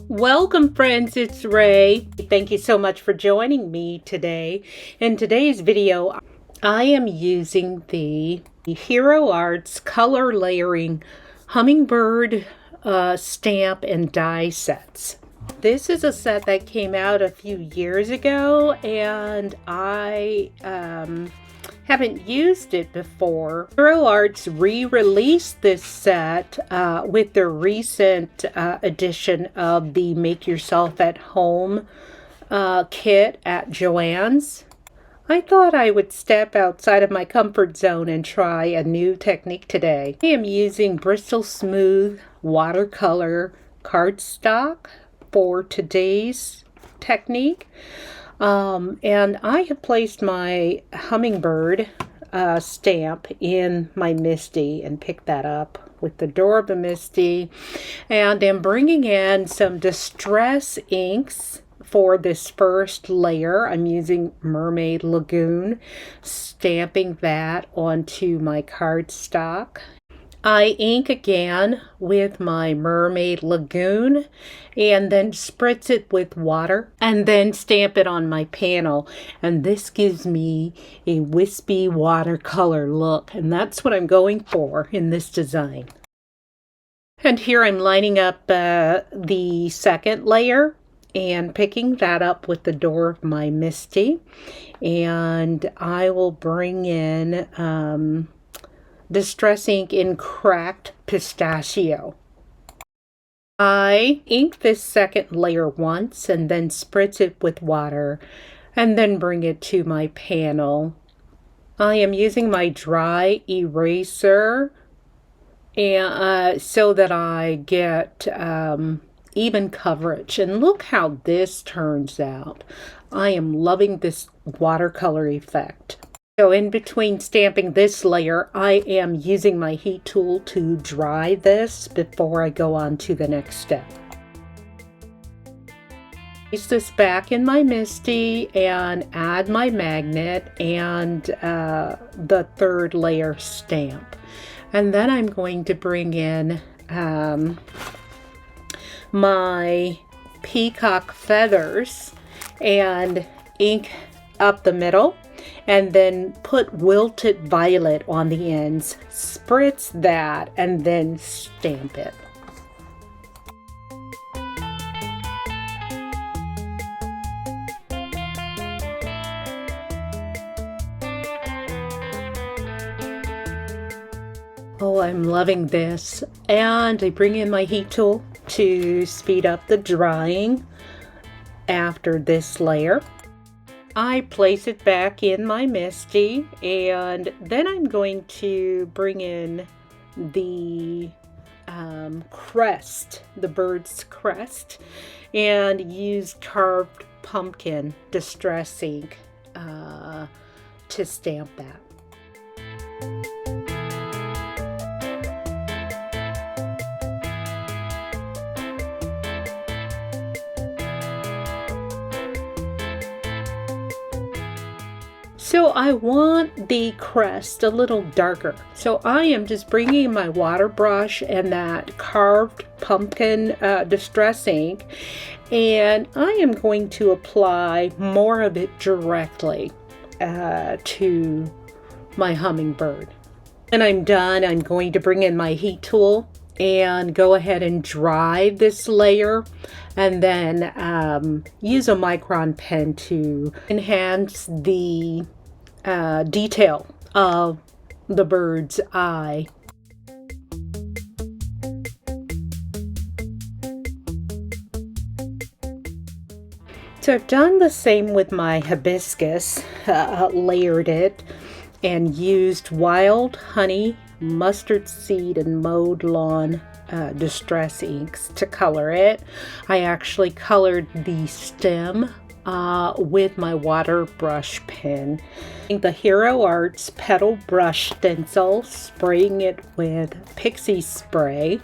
Welcome friends, it's Ray. Thank you so much for joining me today. In today's video, I am using the Hero Arts color layering Hummingbird stamp and die sets. This is a set that came out a few years ago and I haven't used it before. Hero Arts re-released this set with their recent edition of the Make Yourself at Home kit at Joann's. I thought I would step outside of my comfort zone and try a new technique today. I am using Bristol Smooth Watercolor cardstock for today's technique. And I have placed my Hummingbird stamp in my MISTI and picked that up with the door of the MISTI, and I'm bringing in some distress inks for this first layer. I'm using Mermaid Lagoon, stamping that onto my cardstock. I ink again with my Mermaid Lagoon and then spritz it with water and then stamp it on my panel, and this gives me a wispy watercolor look, and that's what I'm going for in this design. And here I'm lining up the second layer and picking that up with the door of my MISTI, and I will bring in Distress ink in Cracked Pistachio. I ink this second layer once and then spritz it with water and then bring it to my panel. I am using my dry eraser and so that I get even coverage, and look how this turns out. I am loving this watercolor effect. So in between stamping this layer, I am using my heat tool to dry this before I go on to the next step. Place this back in my MISTI and add my magnet and the third layer stamp. And then I'm going to bring in my Peacock feathers and ink up the middle, and then put Wilted violet on the ends, spritz that, and then stamp it. Oh, I'm loving this. And I bring in my heat tool to speed up the drying after this layer. I place it back in my MISTI, and then I'm going to bring in the crest, the bird's crest, and use Carved Pumpkin Distress ink to stamp that. So I want the crest a little darker. So I am just bringing my water brush and that Carved Pumpkin Distress ink, and I am going to apply more of it directly to my Hummingbird. When I'm done, I'm going to bring in my heat tool and go ahead and dry this layer, and then use a micron pen to enhance the detail of the bird's eye. So I've done the same with my hibiscus, layered it and used Wild Honey, Mustard Seed, and Mowed Lawn distress inks to color it. I actually colored the stem with my water brush pen. The Hero Arts Petal brush stencil, spraying it with Pixie spray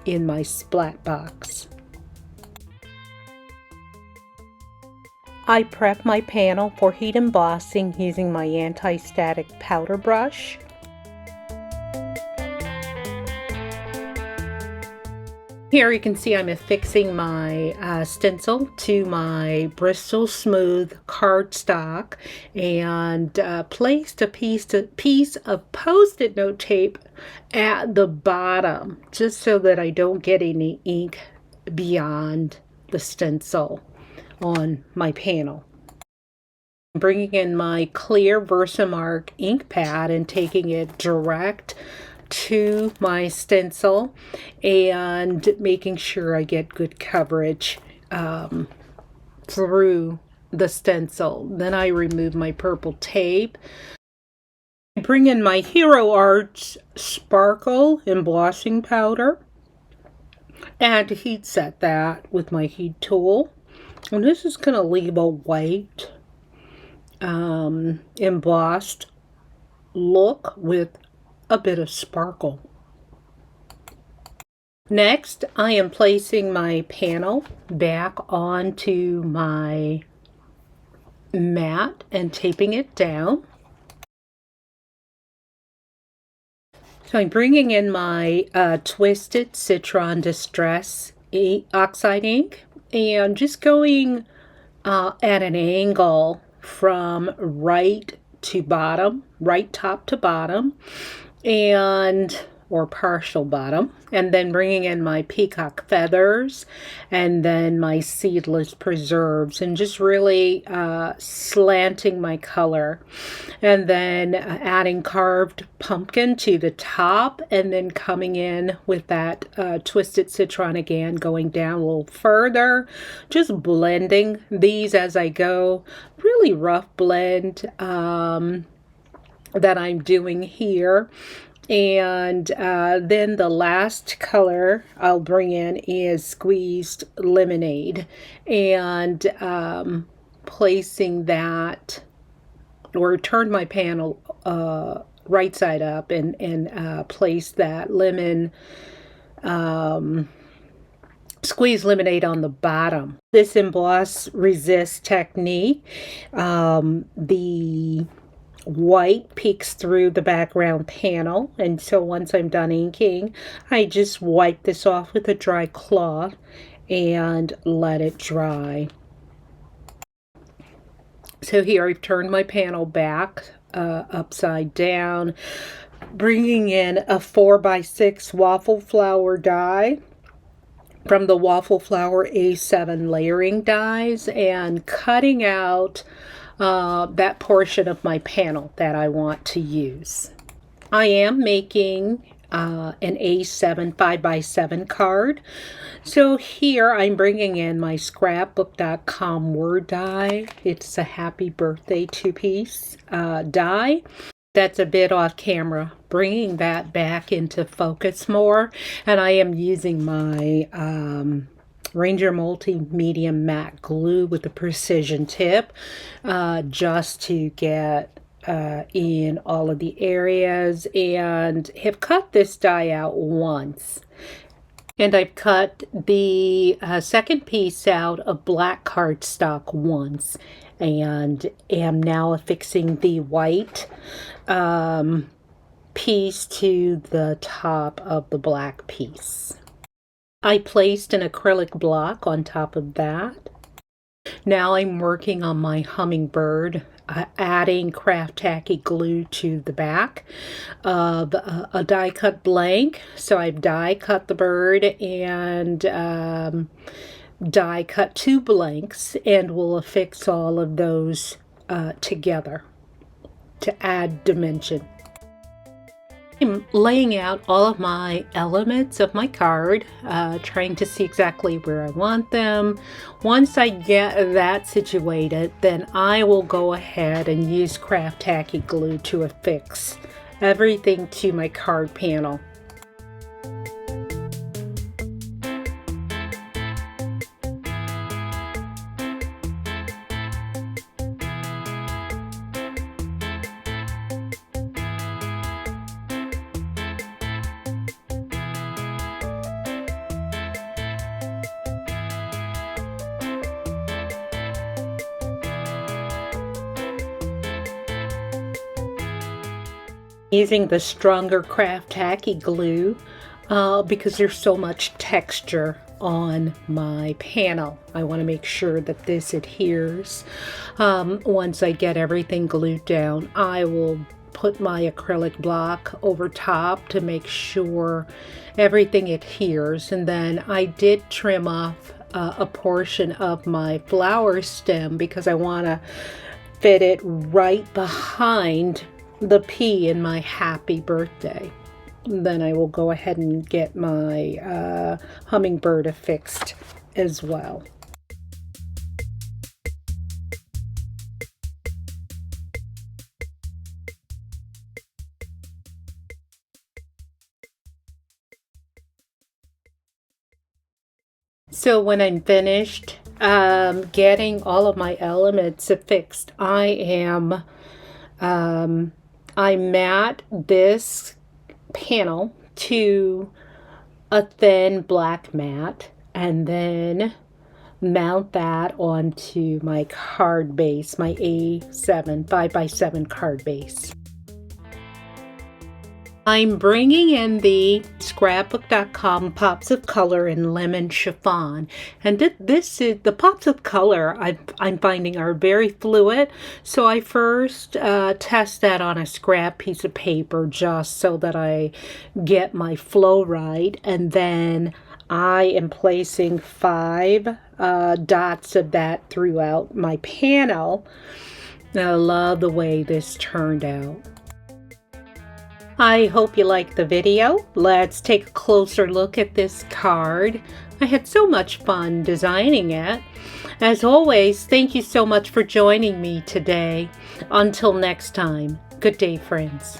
in my splat box. I prep my panel for heat embossing using my anti-static powder brush. Here you can see I'm affixing my stencil to my Bristol smooth cardstock and placed a piece of Post-it note tape at the bottom just so that I don't get any ink beyond the stencil on my panel. I'm bringing in my clear Versamark ink pad and taking it direct to my stencil and making sure I get good coverage through the stencil. Then I remove my purple tape. I bring in my Hero Arts Sparkle embossing powder and heat set that with my heat tool. And this is going to leave a white embossed look with a bit of sparkle. Next, I am placing my panel back onto my mat and taping it down. So I'm bringing in my Twisted Citron Distress Oxide ink and just going at an angle from right to bottom, right top to bottom, and or partial bottom, and then bringing in my Peacock feathers and then my Seedless preserves and just really slanting my color, and then adding carved pumpkin to the top, and then coming in with that Twisted Citron again, going down a little further, just blending these as I go. Really rough blend that I'm doing here. And then the last color I'll bring in is Squeezed Lemonade, and placing that, or turn my panel right side up and place that lemon Squeezed Lemonade on the bottom. This emboss-resist technique, the white peeks through the background panel, and so once I'm done inking, I just wipe this off with a dry cloth and let it dry. So here I've turned my panel back upside down, bringing in a 4x6 waffle flower die from the Waffle Flower A7 layering dies and cutting out that portion of my panel that I want to use. I am making an A7 5x7 card. So here I'm bringing in my scrapbook.com word die. It's a happy birthday 2-piece die. That's a bit off camera, bringing that back into focus more. And I am using my Ranger Multi-Medium Matte Glue with a precision tip just to get in all of the areas, and have cut this die out once. And I've cut the second piece out of black cardstock once, and am now affixing the white piece to the top of the black piece. I placed an acrylic block on top of that. Now I'm working on my Hummingbird, adding craft tacky glue to the back of a die cut blank. So I've die cut the bird and die cut 2 blanks, and we'll affix all of those together to add dimension. I'm laying out all of my elements of my card, trying to see exactly where I want them. Once I get that situated, then I will go ahead and use craft tacky glue to affix everything to my card panel. Using the stronger craft tacky glue, because there's so much texture on my panel. I want to make sure that this adheres. Once I get everything glued down, I will put my acrylic block over top to make sure everything adheres. And then I did trim off a portion of my flower stem because I want to fit it right behind the P in my happy birthday. Then I will go ahead and get my hummingbird affixed as well. So when I'm finished getting all of my elements affixed, I mat this panel to a thin black mat and then mount that onto my card base, my A7 5x7 card base. I'm bringing in the scrapbook.com Pops of Color in Lemon Chiffon, and this is the pops of color I'm finding are very fluid, so I first test that on a scrap piece of paper just so that I get my flow right, and then I am placing 5 dots of that throughout my panel. I love the way this turned out. I hope you liked the video. Let's take a closer look at this card. I had so much fun designing it. As always, thank you so much for joining me today. Until next time, good day, friends.